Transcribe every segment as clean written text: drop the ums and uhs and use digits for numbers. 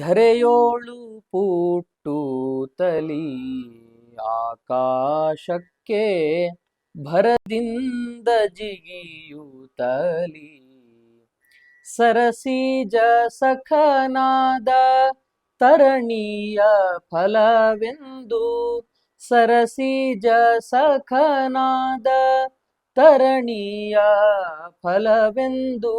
ಧರೆಯೋಳು ಪುಟ್ಟೂತಲಿ ಆಕಾಶಕ್ಕೆ ಭರದಿಂದ ಜಿಗಿಯುತ್ತಲಿ ಸರಸೀಜ ಸಖನಾದ ತರಣೀಯ ಫಲವೆಂದು ಸರಸೀಜ ಸಖನಾದ ತರಣೀಯ ಫಲವೆಂದು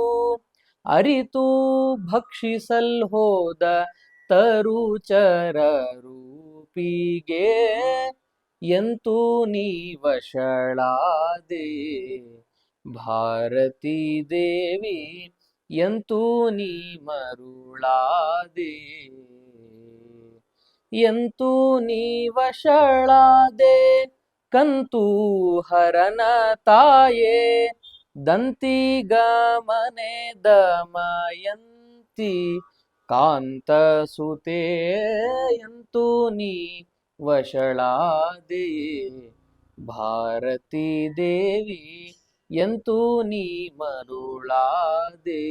ಅರಿತು ಭಕ್ಷಿಸಲ್ ಹೋದ ತರುಚರ ರೂಪಿಗೆ ಎಂತೂ ನೀ ವಶಳಾದೆ ಭಾರತೀ ದೇವಿ ಎಂತೂ ನೀ ಮರುಳಾದೆ ಎಂತೂ ನೀ ವಶಳಾದೆ ಕಂತೂ ಹರನ ತಾಯೇ ದಂತಿಗ ಮನೆ ದಮಯಂತಿ ಕಾಂತ ಸುತೆ ಎಂತೂ ನೀ ವಶಳಾದೆ ಭಾರತೀ ದೇವಿ ಎಂತೂ ನೀ ಮರುಳಾದೆ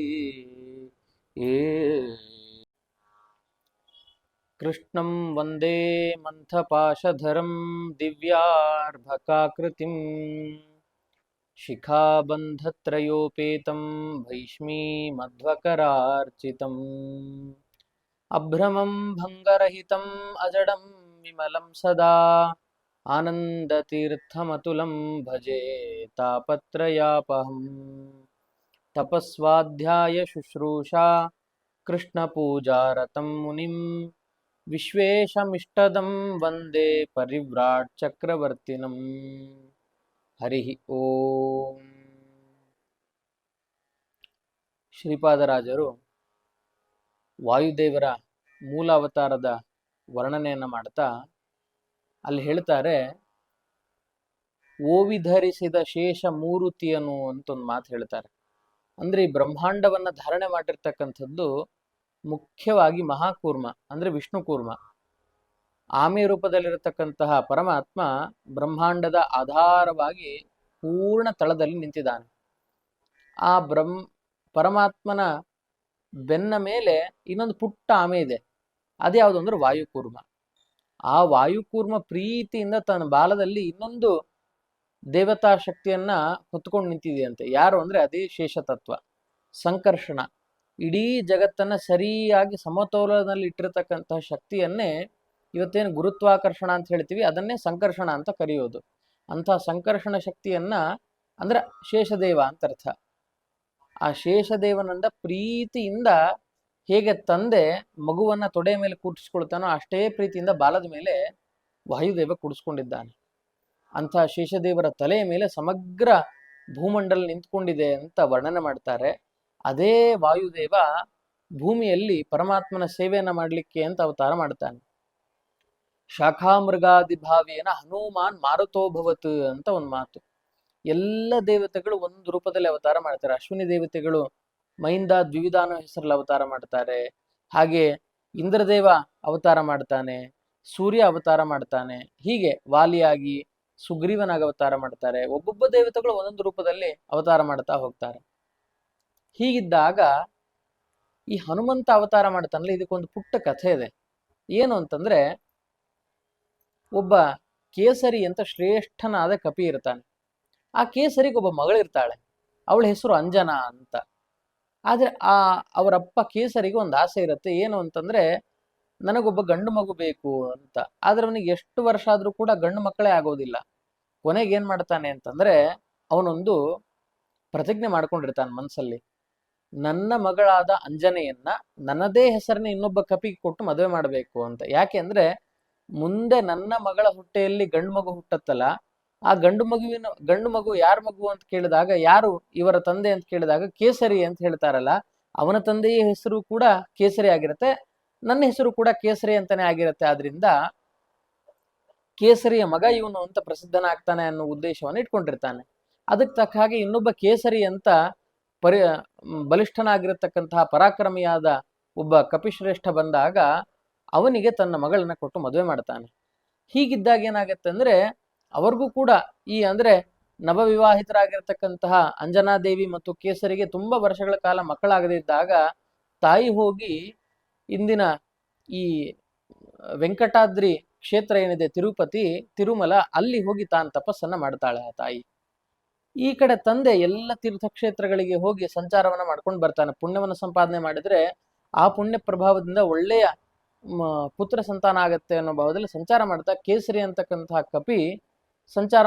ಕೃಷ್ಣಂ ವಂದೇ ಮಂಥಪಾಶಧರಂ ದಿವ್ಯಾರ್ಭಕಾಕೃತಿಂ ಶಿಖಾಬಂಧತ್ರಯೋಪೇತಂ ಭೈಷ್ಮೀಮಧ್ವಕರಾರ್ಚಿತಂ ಅಭ್ರಮಂ ಭಂಗರಹಿತಂ ಅಜಡಂ ವಿಮಲಂ ಸದಾ ಆನಂದತೀರ್ಥಮತುಲಂ ಭಜೆ ತಾಪತ್ರಯಾಪಹಂ ತಪಸ್ವಾಧ್ಯಾಯ ಶುಶ್ರೂಷಾ ಕೃಷ್ಣಪೂಜಾರತಂ ಮುನಿಂ ವಿಶ್ವೇಶಮಿಷ್ಟದಂ ವಂದೇ ಪರಿವ್ರಾಟ್ ಚಕ್ರವರ್ತಿನಂ. ಹರಿ ಓಂ. ಶ್ರೀಪಾದರಾಜರು ವಾಯುದೇವರ ಮೂಲ ಅವತಾರದ ವರ್ಣನೆಯನ್ನು ಮಾಡ್ತಾ ಅಲ್ಲಿ ಹೇಳ್ತಾರೆ, ಓವಿಧರಿಸಿದ ಶೇಷ ಮೂರುತಿಯನು ಅಂತ ಒಂದು ಮಾತು ಹೇಳ್ತಾರೆ. ಅಂದ್ರೆ ಈ ಬ್ರಹ್ಮಾಂಡವನ್ನ ಧಾರಣೆ ಮಾಡಿರ್ತಕ್ಕಂಥದ್ದು ಮುಖ್ಯವಾಗಿ ಮಹಾಕೂರ್ಮ ಅಂದ್ರೆ ವಿಷ್ಣು ಕೂರ್ಮ. ಆಮೆ ರೂಪದಲ್ಲಿರತಕ್ಕಂತಹ ಪರಮಾತ್ಮ ಬ್ರಹ್ಮಾಂಡದ ಆಧಾರವಾಗಿ ಪೂರ್ಣ ತಳದಲ್ಲಿ ನಿಂತಿದ್ದಾನೆ. ಆ ಪರಮಾತ್ಮನ ಬೆನ್ನ ಮೇಲೆ ಇನ್ನೊಂದು ಪುಟ್ಟ ಆಮೆ ಇದೆ. ಅದ್ಯಾವುದು ಅಂದ್ರೆ ವಾಯುಕೂರ್ಮ. ಆ ವಾಯುಕೂರ್ಮ ಪ್ರೀತಿಯಿಂದ ತನ್ನ ಬಾಲದಲ್ಲಿ ಇನ್ನೊಂದು ದೇವತಾ ಶಕ್ತಿಯನ್ನ ಹೊತ್ಕೊಂಡು ನಿಂತಿದೆಯಂತೆ. ಯಾರು ಅಂದ್ರೆ ಅದೇ ಶೇಷತತ್ವ ಸಂಕರ್ಷಣ. ಇಡೀ ಜಗತ್ತನ್ನ ಸರಿಯಾಗಿ ಸಮತೋಲನದಲ್ಲಿ ಇಟ್ಟಿರತಕ್ಕಂತಹ ಶಕ್ತಿಯನ್ನೇ ಇವತ್ತೇನು ಗುರುತ್ವಾಕರ್ಷಣ ಅಂತ ಹೇಳ್ತೀವಿ, ಅದನ್ನೇ ಸಂಕರ್ಷಣ ಅಂತ ಕರೆಯೋದು. ಅಂತಹ ಸಂಕರ್ಷಣ ಶಕ್ತಿಯನ್ನ ಅಂದ್ರೆ ಶೇಷದೇವ ಅಂತ ಅರ್ಥ. ಆ ಶೇಷದೇವನಂದ ಪ್ರೀತಿಯಿಂದ ಹೇಗೆ ತಂದೆ ಮಗುವನ್ನ ತೊಡೆ ಮೇಲೆ ಕೂಡಿಸ್ಕೊಳ್ತಾನೋ ಅಷ್ಟೇ ಪ್ರೀತಿಯಿಂದ ಬಾಲದ ಮೇಲೆ ವಾಯುದೇವ ಕೂಡಿಸ್ಕೊಂಡಿದ್ದಾನೆ. ಅಂತಹ ಶೇಷದೇವರ ತಲೆಯ ಮೇಲೆ ಸಮಗ್ರ ಭೂಮಂಡಲ ನಿಂತ್ಕೊಂಡಿದೆ ಅಂತ ವರ್ಣನೆ ಮಾಡ್ತಾರೆ. ಅದೇ ವಾಯುದೇವ ಭೂಮಿಯಲ್ಲಿ ಪರಮಾತ್ಮನ ಸೇವೆಯನ್ನ ಮಾಡಲಿಕ್ಕೆ ಅಂತ ಅವತಾರ ಮಾಡ್ತಾನೆ. ಶಾಖಾಮೃಗಾದಿಭಾವೇನ ಹನುಮಾನ್ ಮಾರುತೋಭವತ್ ಅಂತ ಒಂದು ಮಾತು. ಎಲ್ಲ ದೇವತೆಗಳು ಒಂದು ರೂಪದಲ್ಲಿ ಅವತಾರ ಮಾಡ್ತಾರೆ. ಅಶ್ವಿನಿ ದೇವತೆಗಳು ಮೈಂದ ದ್ವಿವಿಧ ಅನ್ನೋ ಹೆಸರಲ್ಲಿ ಅವತಾರ ಮಾಡ್ತಾರೆ. ಹಾಗೆ ಇಂದ್ರದೇವ ಅವತಾರ ಮಾಡ್ತಾನೆ, ಸೂರ್ಯ ಅವತಾರ ಮಾಡ್ತಾನೆ. ಹೀಗೆ ವಾಲಿಯಾಗಿ ಸುಗ್ರೀವನಾಗಿ ಅವತಾರ ಮಾಡ್ತಾರೆ. ಒಬ್ಬೊಬ್ಬ ದೇವತೆಗಳು ಒಂದೊಂದು ರೂಪದಲ್ಲಿ ಅವತಾರ ಮಾಡ್ತಾ ಹೋಗ್ತಾರೆ. ಹೀಗಿದ್ದಾಗ ಈ ಹನುಮಂತ ಅವತಾರ ಮಾಡ್ತಾನಲ್ಲ, ಇದಕ್ಕೊಂದು ಪುಟ್ಟ ಕಥೆ ಇದೆ. ಏನು ಅಂತಂದ್ರೆ, ಒಬ್ಬ ಕೇಸರಿ ಅಂತ ಶ್ರೇಷ್ಠನಾದ ಕಪಿ ಇರ್ತಾನೆ. ಆ ಕೇಸರಿಗೆ ಒಬ್ಬ ಮಗಳಿರ್ತಾಳೆ. ಅವಳ ಹೆಸರು ಅಂಜನಾ ಅಂತ. ಆದ್ರೆ ಅವರಪ್ಪ ಕೇಸರಿಗೆ ಒಂದು ಆಸೆ ಇರುತ್ತೆ. ಏನು ಅಂತಂದ್ರೆ, ನನಗೊಬ್ಬ ಗಂಡು ಮಗು ಬೇಕು ಅಂತ. ಆದ್ರೆ ಅವನಿಗೆ ಎಷ್ಟು ವರ್ಷ ಆದ್ರೂ ಕೂಡ ಗಂಡು ಮಕ್ಕಳೇ ಆಗೋದಿಲ್ಲ. ಕೊನೆಗೆ ಏನ್ ಮಾಡ್ತಾನೆ ಅಂತಂದ್ರೆ, ಅವನೊಂದು ಪ್ರತಿಜ್ಞೆ ಮಾಡ್ಕೊಂಡಿರ್ತಾನೆ ಮನಸ್ಸಲ್ಲಿ, ನನ್ನ ಮಗಳಾದ ಅಂಜನೆಯನ್ನ ನನ್ನದೇ ಹೆಸರನ್ನ ಇನ್ನೊಬ್ಬ ಕಪಿಗೆ ಕೊಟ್ಟು ಮದುವೆ ಮಾಡಬೇಕು ಅಂತ. ಯಾಕೆ ಅಂದ್ರೆ, ಮುಂದೆ ನನ್ನ ಮಗಳ ಹೊಟ್ಟೆಯಲ್ಲಿ ಗಂಡು ಮಗು ಹುಟ್ಟತ್ತಲ್ಲ, ಆ ಗಂಡು ಮಗು ಯಾರ ಮಗು ಅಂತ ಕೇಳಿದಾಗ, ಯಾರು ಇವರ ತಂದೆ ಅಂತ ಕೇಳಿದಾಗ ಕೇಸರಿ ಅಂತ ಹೇಳ್ತಾರಲ್ಲ, ಅವನ ತಂದೆಯ ಹೆಸರು ಕೂಡ ಕೇಸರಿ ಆಗಿರುತ್ತೆ, ನನ್ನ ಹೆಸರು ಕೂಡ ಕೇಸರಿ ಅಂತಾನೆ ಆಗಿರುತ್ತೆ. ಆದ್ರಿಂದ ಕೇಸರಿಯ ಮಗ ಇವನು ಅಂತ ಪ್ರಸಿದ್ಧನಾಗ್ತಾನೆ ಅನ್ನೋ ಉದ್ದೇಶವನ್ನು ಇಟ್ಕೊಂಡಿರ್ತಾನೆ. ಅದಕ್ಕೆ ತಕ್ಕ ಹಾಗೆ ಇನ್ನೊಬ್ಬ ಕೇಸರಿ ಅಂತ ಬಲಿಷ್ಠನಾಗಿರತಕ್ಕಂತಹ ಪರಾಕ್ರಮಿಯಾದ ಒಬ್ಬ ಕಪಿಶ್ರೇಷ್ಠ ಬಂದಾಗ ಅವನಿಗೆ ತನ್ನ ಮಗಳನ್ನ ಕೊಟ್ಟು ಮದುವೆ ಮಾಡ್ತಾನೆ. ಹೀಗಿದ್ದಾಗ ಏನಾಗತ್ತೆ ಅಂದ್ರೆ, ಅವ್ರಿಗೂ ಕೂಡ ಈ ಅಂದ್ರೆ ನವವಿವಾಹಿತರಾಗಿರ್ತಕ್ಕಂತಹ ಅಂಜನಾದೇವಿ ಮತ್ತು ಕೇಸರಿಗೆ ತುಂಬಾ ವರ್ಷಗಳ ಕಾಲ ಮಕ್ಕಳಾಗದಿದ್ದಾಗ ತಾಯಿ ಹೋಗಿ ಇಂದಿನ ಈ ವೆಂಕಟಾದ್ರಿ ಕ್ಷೇತ್ರ ಏನಿದೆ ತಿರುಪತಿ, ತಿರುಮಲ, ಅಲ್ಲಿ ಹೋಗಿ ತಾನು ತಪಸ್ಸನ್ನ ಮಾಡ್ತಾಳೆ ಆ ತಾಯಿ. ಈ ಕಡೆ ತಂದೆ ಎಲ್ಲ ತೀರ್ಥಕ್ಷೇತ್ರಗಳಿಗೆ ಹೋಗಿ ಸಂಚಾರವನ್ನ ಮಾಡ್ಕೊಂಡು ಬರ್ತಾನೆ. ಪುಣ್ಯವನ್ನು ಸಂಪಾದನೆ ಮಾಡಿದ್ರೆ ಆ ಪುಣ್ಯ ಪ್ರಭಾವದಿಂದ ಒಳ್ಳೆಯ ಪುತ್ರ ಸಂತಾನ ಆಗತ್ತೆ ಅನ್ನೋ ಭಾವದಲ್ಲಿ ಸಂಚಾರ ಮಾಡ್ತಾ ಕೇಸರಿ ಅಂತಕ್ಕಂತಹ ಕಪಿ ಸಂಚಾರ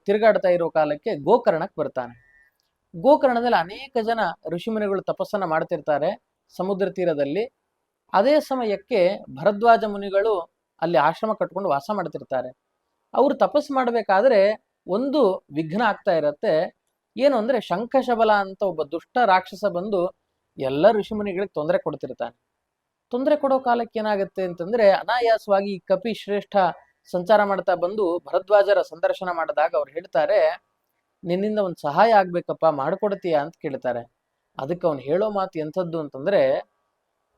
ತಿರುಗಾಡ್ತಾ ಇರೋ ಕಾಲಕ್ಕೆ ಗೋಕರ್ಣಕ್ಕೆ ಬರ್ತಾನೆ. ಗೋಕರ್ಣದಲ್ಲಿ ಅನೇಕ ಜನ ಋಷಿಮುನಿಗಳು ತಪಸ್ಸನ್ನ ಮಾಡ್ತಿರ್ತಾರೆ ಸಮುದ್ರ ತೀರದಲ್ಲಿ. ಅದೇ ಸಮಯಕ್ಕೆ ಭರದ್ವಾಜ ಮುನಿಗಳು ಅಲ್ಲಿ ಆಶ್ರಮ ಕಟ್ಕೊಂಡು ವಾಸ ಮಾಡ್ತಿರ್ತಾರೆ. ಅವರು ತಪಸ್ಸು ಮಾಡಬೇಕಾದ್ರೆ ಒಂದು ವಿಘ್ನ ಆಗ್ತಾ ಇರತ್ತೆ. ಏನು ಅಂದ್ರೆ ಶಂಖಶಬಲ ಅಂತ ಒಬ್ಬ ದುಷ್ಟ ರಾಕ್ಷಸ ಬಂದು ಎಲ್ಲ ಋಷಿಮುನಿಗಳಿಗೆ ತೊಂದರೆ ಕೊಡ್ತಿರ್ತಾನೆ. ತೊಂದರೆ ಕೊಡೋ ಕಾಲಕ್ಕೆ ಏನಾಗುತ್ತೆ ಅಂತಂದ್ರೆ ಅನಾಯಾಸವಾಗಿ ಈ ಕಪಿ ಶ್ರೇಷ್ಠ ಸಂಚಾರ ಮಾಡ್ತಾ ಬಂದು ಭರದ್ವಾಜರ ಸಂದರ್ಶನ ಮಾಡಿದಾಗ ಅವ್ರು ಹೇಳ್ತಾರೆ, ನಿನ್ನಿಂದ ಒಂದು ಸಹಾಯ ಆಗ್ಬೇಕಪ್ಪ, ಮಾಡ್ಕೊಡ್ತೀಯಾ ಅಂತ ಕೇಳ್ತಾರೆ. ಅದಕ್ಕೆ ಅವ್ನು ಹೇಳೋ ಮಾತು ಎಂಥದ್ದು ಅಂತಂದ್ರೆ,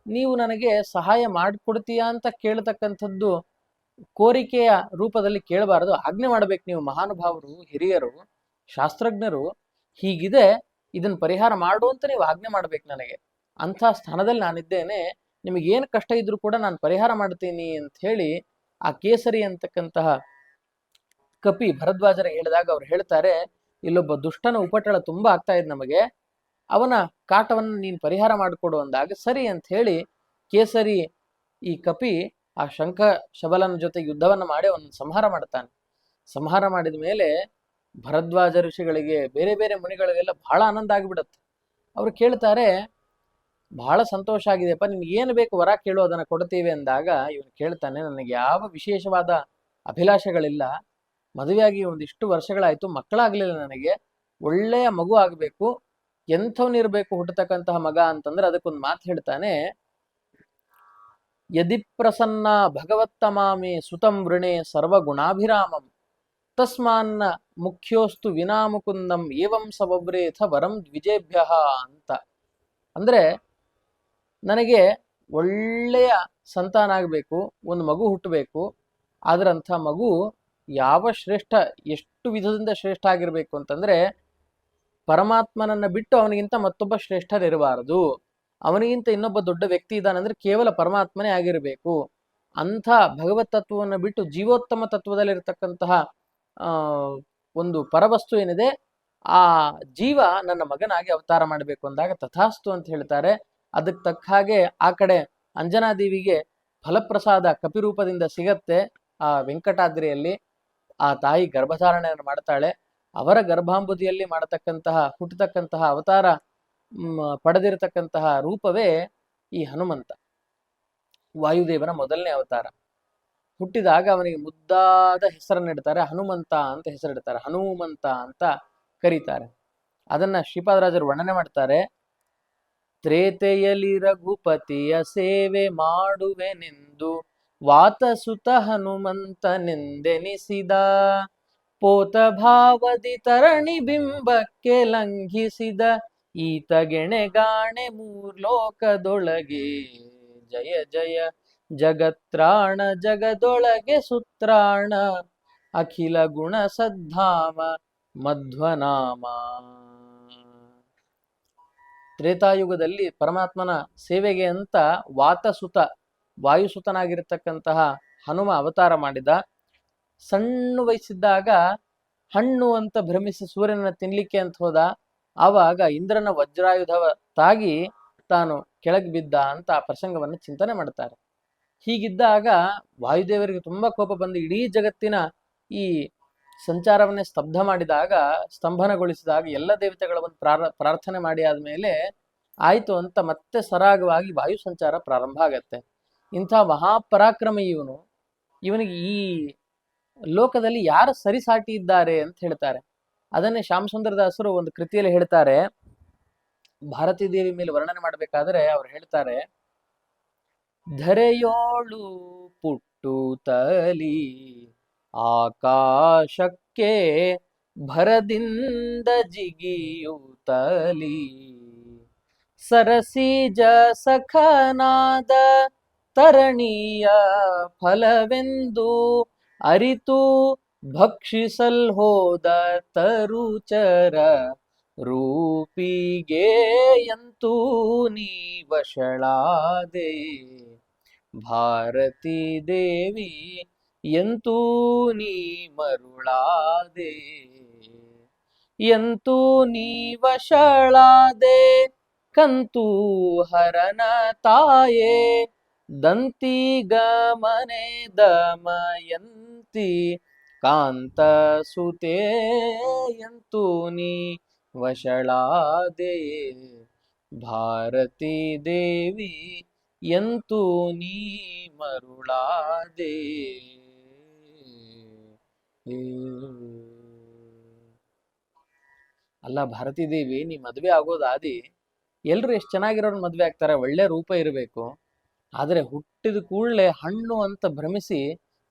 ನೀವು ನನಗೆ ಸಹಾಯ ಮಾಡಿಕೊಡ್ತೀಯಾ ಅಂತ ಕೇಳ್ತಕ್ಕಂಥದ್ದು ಕೋರಿಕೆಯ ರೂಪದಲ್ಲಿ ಕೇಳಬಾರದು, ಆಜ್ಞೆ ಮಾಡ್ಬೇಕು. ನೀವು ಮಹಾನುಭಾವರು, ಹಿರಿಯರು, ಶಾಸ್ತ್ರಜ್ಞರು, ಹೀಗಿದೆ, ಇದನ್ನ ಪರಿಹಾರ ಮಾಡು ಅಂತ ನೀವು ಆಜ್ಞೆ ಮಾಡ್ಬೇಕು ನನಗೆ. ಅಂಥ ಸ್ಥಾನದಲ್ಲಿ ನಾನಿದ್ದೇನೆ, ನಿಮಗೇನು ಕಷ್ಟ ಇದ್ರೂ ಕೂಡ ನಾನು ಪರಿಹಾರ ಮಾಡ್ತೀನಿ ಅಂತ ಹೇಳಿ ಆ ಕೇಸರಿ ಅಂತಕ್ಕಂತಹ ಕಪಿ ಭರದ್ವಾಜರ ಹೇಳಿದಾಗ ಅವ್ರು ಹೇಳ್ತಾರೆ, ಇಲ್ಲೊಬ್ಬ ದುಷ್ಟನ ಉಪಟಳ ತುಂಬಾ ಆಗ್ತಾ ಇದೆ ನಮಗೆ, ಅವನ ಕಾಟವನ್ನು ನೀನು ಪರಿಹಾರ ಮಾಡಿಕೊಡು ಅಂದಾಗ ಸರಿ ಅಂತ ಹೇಳಿ ಕೇಸರಿ ಈ ಕಪಿ ಆ ಶಂಖ ಶಬಲನ ಜೊತೆ ಯುದ್ಧವನ್ನ ಮಾಡಿ ಅವನ ಸಂಹಾರ ಮಾಡ್ತಾನೆ. ಸಂಹಾರ ಮಾಡಿದ ಮೇಲೆ ಭರದ್ವಾಜ ಋಷಿಗಳಿಗೆ, ಬೇರೆ ಬೇರೆ ಮುನಿಗಳಿಗೆಲ್ಲ ಬಹಳ ಆನಂದ ಆಗಿಬಿಡತ್ತೆ. ಅವ್ರು ಕೇಳ್ತಾರೆ, ಬಹಳ ಸಂತೋಷ ಆಗಿದೆಯಪ್ಪ, ನಿಮ್ಗೆ ಏನು ಬೇಕು ವರ ಕೇಳು, ಅದನ್ನ ಕೊಡ್ತೀವಿ ಅಂದಾಗ ಇವನು ಕೇಳ್ತಾನೆ, ನನಗೆ ಯಾವ ವಿಶೇಷವಾದ ಅಭಿಲಾಷೆಗಳಿಲ್ಲ, ಮದುವೆಯಾಗಿ ಒಂದಿಷ್ಟು ವರ್ಷಗಳಾಯ್ತು, ಮಕ್ಕಳಾಗ್ಲಿಲ್ಲ ನನಗೆ, ಒಳ್ಳೆಯ ಮಗು ಆಗ್ಬೇಕು, ಎಂಥವನಿರ್ಬೇಕು ಹುಟ್ಟತಕ್ಕಂತಹ ಮಗ ಅಂತಂದ್ರೆ ಅದಕ್ಕೊಂದು ಮಾತು ಹೇಳ್ತಾನೆ, ಯದಿ ಪ್ರಸನ್ನ ಭಗವತ್ತಮಾಮೆ ಸುತಂ ವೃಣೆ ಸರ್ವಗುಣಾಭಿರಾಮಂ ತಸ್ಮಾನ್ನ ಮುಖ್ಯೋಸ್ತು ವಿನಾಮುಕುಂದಂ ಏವಂ ಸವವ್ರೇಥ ವರಂ ದ್ವಿಜೇಭ್ಯ ಅಂತ. ಅಂದ್ರೆ ನನಗೆ ಒಳ್ಳೆಯ ಸಂತಾನ ಆಗಬೇಕು, ಒಂದು ಮಗು ಹುಟ್ಟಬೇಕು, ಆದ್ರಂಥ ಮಗು ಯಾವ ಶ್ರೇಷ್ಠ, ಎಷ್ಟು ವಿಧದಿಂದ ಶ್ರೇಷ್ಠ ಆಗಿರ್ಬೇಕು ಅಂತಂದ್ರೆ, ಪರಮಾತ್ಮನನ್ನ ಬಿಟ್ಟು ಅವನಿಗಿಂತ ಮತ್ತೊಬ್ಬ ಶ್ರೇಷ್ಠರಿರಬಾರದು, ಅವನಿಗಿಂತ ಇನ್ನೊಬ್ಬ ದೊಡ್ಡ ವ್ಯಕ್ತಿ ಇದ್ದಾನಂದ್ರೆ ಕೇವಲ ಪರಮಾತ್ಮನೇ ಆಗಿರಬೇಕು, ಅಂಥ ಭಗವತ್ ತತ್ವವನ್ನು ಬಿಟ್ಟು ಜೀವೋತ್ತಮ ತತ್ವದಲ್ಲಿರ್ತಕ್ಕಂತಹ ಒಂದು ಪರವಸ್ತು ಏನಿದೆ ಆ ಜೀವ ನನ್ನ ಮಗನಾಗಿ ಅವತಾರ ಮಾಡಬೇಕು ಅಂದಾಗ ತಥಾಸ್ತು ಅಂತ ಹೇಳ್ತಾರೆ. ಅದಕ್ಕೆ ತಕ್ಕ ಹಾಗೆ ಆ ಕಡೆ ಅಂಜನಾದೇವಿಗೆ ಫಲಪ್ರಸಾದ ಕಪಿರೂಪದಿಂದ ಸಿಗತ್ತೆ. ಆ ವೆಂಕಟಾದ್ರಿಯಲ್ಲಿ ಆ ತಾಯಿ ಗರ್ಭಧಾರಣೆಯನ್ನು ಮಾಡ್ತಾಳೆ. ಅವರ ಗರ್ಭಾಂಬುದಿಯಲ್ಲಿ ಹುಟ್ಟತಕ್ಕಂತಹ ಅವತಾರ ಪಡೆದಿರತಕ್ಕಂತಹ ರೂಪವೇ ಈ ಹನುಮಂತ, ವಾಯುದೇವನ ಮೊದಲನೇ ಅವತಾರ. ಹುಟ್ಟಿದಾಗ ಅವನಿಗೆ ಮುದ್ದಾದ ಹೆಸರನ್ನಿಡ್ತಾರೆ, ಹನುಮಂತ ಅಂತ ಹೆಸರಿಡ್ತಾರೆ, ಹನುಮಂತ ಅಂತ ಕರೀತಾರೆ. ಅದನ್ನ ಶ್ರೀಪಾದರಾಜರು ವರ್ಣನೆ ಮಾಡ್ತಾರೆ. ತ್ರೇತೆಯಲಿ ರಘುಪತಿಯ ಸೇವೆ ಮಾಡುವೆನೆಂದು ವಾತಸುತ ಹನುಮಂತನೆಂದೆನಿಸಿದ, ಪೋತ ಭಾವದಿ ತರಣಿ ಬಿಂಬಕ್ಕೆ ಲಂಘಿಸಿದ, ಈತಗೆಣೆಗಾಣೆ ಮೂರ್ಲೋಕದೊಳಗೆ, ಜಯ ಜಯ ಜಗತ್ರಾಣ ಜಗದೊಳಗೆ ಸುತ್ರಾಣ, ಅಖಿಲ ಗುಣ ಸದ್ಧಾಮ ಮಧ್ವನಾಮ. ತ್ರೇತಾಯುಗದಲ್ಲಿ ಪರಮಾತ್ಮನ ಸೇವೆಗೆ ಅಂತ ವಾತಸುತ, ವಾಯುಸುತನಾಗಿರ್ತಕ್ಕಂತಹ ಹನುಮ ಅವತಾರ ಮಾಡಿದ. ಸಣ್ಣ ವಯಸ್ಸಿದ್ದಾಗ ಹಣ್ಣು ಅಂತ ಭ್ರಮಿಸಿ ಸೂರ್ಯನ ತಿನ್ಲಿಕ್ಕೆ ಅಂತ ಹೋದ. ಆವಾಗ ಇಂದ್ರನ ವಜ್ರಾಯುಧವ ತಾಗಿ ತಾನು ಕೆಳಗೆ ಬಿದ್ದ ಅಂತ ಆ ಪ್ರಸಂಗವನ್ನು ಚಿಂತನೆ ಮಾಡ್ತಾರೆ. ಹೀಗಿದ್ದಾಗ ವಾಯುದೇವರಿಗೆ ತುಂಬಾ ಕೋಪ ಬಂದು ಇಡೀ ಜಗತ್ತಿನ ಈ ಸಂಚಾರವನ್ನೇ ಸ್ತಂಭನಗೊಳಿಸಿದಾಗ ಎಲ್ಲ ದೇವತೆಗಳ ಒಂದು ಪ್ರಾರ್ಥನೆ ಮಾಡಿ ಆದ್ಮೇಲೆ ಆಯ್ತು ಅಂತ ಮತ್ತೆ ಸರಾಗವಾಗಿ ವಾಯು ಸಂಚಾರ ಪ್ರಾರಂಭ ಆಗತ್ತೆ. ಇಂಥ ಮಹಾಪರಾಕ್ರಮ ಇವನಿಗೆ ಈ ಲೋಕದಲ್ಲಿ ಯಾರು ಸರಿಸಾಟಿ ಇದ್ದಾರೆ ಅಂತ ಹೇಳ್ತಾರೆ. ಅದನ್ನೇ ಶ್ಯಾಮಸುಂದರದಾಸರು ಒಂದು ಕೃತಿಯಲ್ಲಿ ಹೇಳ್ತಾರೆ. ಭಾರತೀ ದೇವಿ ಮೇಲೆ ವರ್ಣನೆ ಮಾಡ್ಬೇಕಾದ್ರೆ ಅವ್ರು ಹೇಳ್ತಾರೆ, ಧರೆಯೋಳು ಪುಟ್ಟುತ್ತಲಿ ಆಕಾಶಕ್ಕೆ ಭರದಿಂದ ಜಿಗಿಯುತ್ತಲಿ, ಸರಸೀಜ ಸಖನಾದ ತರಣೀಯ ಫಲವೆಂದು ಅರಿತು ಭಕ್ಷಿಸಲ್ ಹೋದ ತರುಚರ ರೂಪಿಗೆ ಎಂತೂ ನೀ ವಶಳಾದೆ, ಭಾರತೀ ದೇವಿ ಎಂತೂ ನೀ ಮರುಳಾದೆ, ಎಂತೂ ನೀ ವಶಳಾದೆ ಕಂತೂ ಹರನ ತಾಯೇ, ದಂತಿ ಗಮನೆ ದಮಯಂತಿ ಕಾಂತ ಸುತೆ, ಎಂತೂ ನೀ ವಶಳಾದೆ ಭಾರತೀ ದೇವಿ ಎಂತೂ ನೀ ಮರುಳಾದೆ. ಅಲ್ಲ ಭಾರತೀ ದೇವಿ, ನೀ ಮದ್ವೆ ಆಗೋದಾದಿ ಎಲ್ರು ಎಷ್ಟು ಚೆನ್ನಾಗಿರೋರು ಮದ್ವೆ ಆಗ್ತಾರೆ, ಒಳ್ಳೆ ರೂಪ ಇರಬೇಕು. ಆದ್ರೆ ಹುಟ್ಟಿದ ಕೂಡಲೇ ಹಣ್ಣು ಅಂತ ಭ್ರಮಿಸಿ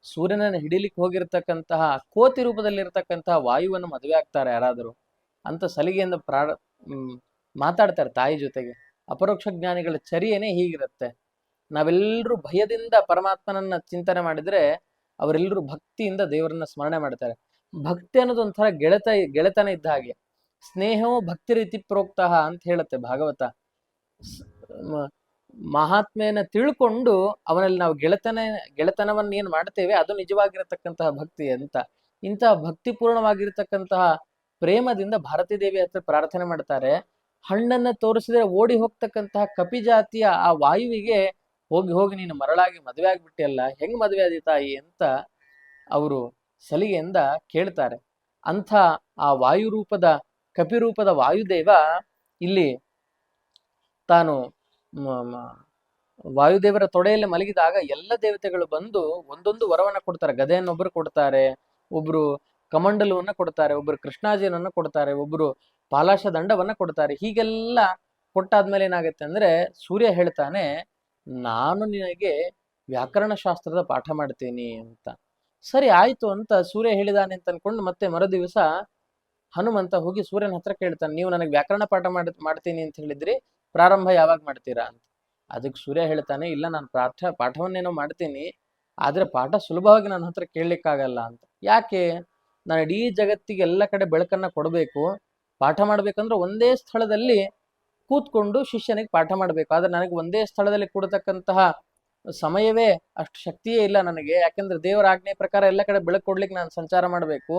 ಸೂರ್ಯನನ್ನು ಹಿಡಿಲಿಕ್ಕೆ ಹೋಗಿರ್ತಕ್ಕಂತಹ ಕೋತಿ ರೂಪದಲ್ಲಿರ್ತಕ್ಕಂತಹ ವಾಯುವನ್ನು ಮದುವೆ ಆಗ್ತಾರೆ ಯಾರಾದರೂ ಅಂತ ಸಲಿಗೆಯಿಂದ ಮಾತಾಡ್ತಾರೆ ತಾಯಿ ಜೊತೆಗೆ. ಅಪರೋಕ್ಷ ಜ್ಞಾನಿಗಳ ಚರ್ಯೆನೇ ಹೀಗಿರುತ್ತೆ. ನಾವೆಲ್ಲರೂ ಭಯದಿಂದ ಪರಮಾತ್ಮನನ್ನ ಚಿಂತನೆ ಮಾಡಿದ್ರೆ ಅವರೆಲ್ಲರೂ ಭಕ್ತಿಯಿಂದ ದೇವರನ್ನ ಸ್ಮರಣೆ ಮಾಡ್ತಾರೆ. ಭಕ್ತಿ ಅನ್ನೋದು ಒಂಥರ ಗೆಳೆತನ ಇದ್ದ ಹಾಗೆ. ಸ್ನೇಹವು ಭಕ್ತಿ ರೀತಿ ಪ್ರೋಕ್ತಃ ಅಂತ ಹೇಳುತ್ತೆ ಭಾಗವತ. ಮಹಾತ್ಮೆಯನ್ನ ತಿಳ್ಕೊಂಡು ಅವನಲ್ಲಿ ನಾವು ಗೆಳೆತನವನ್ನ ಏನ್ ಮಾಡ್ತೇವೆ ಅದು ನಿಜವಾಗಿರತಕ್ಕಂತಹ ಭಕ್ತಿ ಅಂತ. ಇಂತಹ ಭಕ್ತಿಪೂರ್ಣವಾಗಿರ್ತಕ್ಕಂತಹ ಪ್ರೇಮದಿಂದ ಭಾರತೀ ದೇವಿ ಹತ್ರ ಪ್ರಾರ್ಥನೆ ಮಾಡ್ತಾರೆ. ಹಣ್ಣನ್ನ ತೋರಿಸಿದ್ರೆ ಓಡಿ ಹೋಗ್ತಕ್ಕಂತಹ ಕಪಿಜಾತಿಯ ಆ ವಾಯುವಿಗೆ ಹೋಗಿ ಹೋಗಿ ನೀನು ಮರಳಾಗಿ ಮದುವೆ ಆಗ್ಬಿಟ್ಟಿಯಲ್ಲ, ಹೆಂಗ್ ಮದುವೆ ಆದಿ ತಾಯಿ ಅಂತ ಅವರು ಸಲಿಗೆಯಿಂದ ಕೇಳ್ತಾರೆ. ಅಂಥ ಆ ವಾಯುರೂಪದ ಕಪಿರೂಪದ ವಾಯುದೇವ ಇಲ್ಲಿ ತಾನು ವಾಯುದೇವರ ತೊಡೆಯಲ್ಲಿ ಮಲಗಿದಾಗ ಎಲ್ಲ ದೇವತೆಗಳು ಬಂದು ಒಂದೊಂದು ವರವನ್ನ ಕೊಡ್ತಾರೆ. ಗದೆಯನ್ನೊಬ್ರು ಕೊಡ್ತಾರೆ, ಒಬ್ರು ಕಮಂಡಲವನ್ನ ಕೊಡ್ತಾರೆ, ಒಬ್ರು ಕೃಷ್ಣಾಜಿಯನ್ನ ಕೊಡ್ತಾರೆ, ಒಬ್ರು ಪಾಲಾಶ ದಂಡವನ್ನ ಕೊಡ್ತಾರೆ. ಹೀಗೆಲ್ಲ ಕೊಟ್ಟಾದ್ಮೇಲೆ ಏನಾಗುತ್ತೆ ಅಂದ್ರೆ ಸೂರ್ಯ ಹೇಳ್ತಾನೆ, ನಾನು ನಿನಗೆ ವ್ಯಾಕರಣ ಶಾಸ್ತ್ರದ ಪಾಠ ಮಾಡ್ತೀನಿ ಅಂತ. ಸರಿ ಆಯ್ತು ಅಂತ ಸೂರ್ಯ ಹೇಳಿದಾನೆ ಅಂತ ಅನ್ಕೊಂಡು ಮತ್ತೆ ಮರುದಿವಸ ಹನುಮಂತ ಹೋಗಿ ಸೂರ್ಯನ ಹತ್ರ ಕೇಳ್ತಾನೆ, ನೀವು ನನಗೆ ವ್ಯಾಕರಣ ಪಾಠ ಮಾಡ್ತೀನಿ ಅಂತ ಹೇಳಿದ್ರಿ, ಪ್ರಾರಂಭ ಯಾವಾಗ ಮಾಡ್ತೀರಾ ಅಂತ. ಅದಕ್ಕೆ ಸೂರ್ಯ ಹೇಳ್ತಾನೆ, ಇಲ್ಲ ನಾನು ಪಾಠವನ್ನೇನೋ ಮಾಡ್ತೀನಿ, ಆದ್ರೆ ಪಾಠ ಸುಲಭವಾಗಿ ನನ್ನ ಹತ್ರ ಕೇಳಲಿಕ್ಕಾಗಲ್ಲ ಅಂತ. ಯಾಕೆ? ನಾನು ಇಡೀ ಜಗತ್ತಿಗೆ ಎಲ್ಲ ಕಡೆ ಬೆಳಕನ್ನ ಕೊಡಬೇಕು, ಪಾಠ ಮಾಡ್ಬೇಕಂದ್ರೆ ಒಂದೇ ಸ್ಥಳದಲ್ಲಿ ಕೂತ್ಕೊಂಡು ಶಿಷ್ಯನಿಗೆ ಪಾಠ ಮಾಡ್ಬೇಕು. ಆದ್ರೆ ನನಗೆ ಒಂದೇ ಸ್ಥಳದಲ್ಲಿ ಕೂಡತಕ್ಕಂತಹ ಸಮಯವೇ ಅಷ್ಟು ಶಕ್ತಿಯೇ ಇಲ್ಲ ನನಗೆ. ಯಾಕಂದ್ರೆ ದೇವರ ಆಜ್ಞೆ ಪ್ರಕಾರ ಎಲ್ಲ ಕಡೆ ಬೆಳಕು ಕೊಡ್ಲಿಕ್ಕೆ ನಾನು ಸಂಚಾರ ಮಾಡ್ಬೇಕು.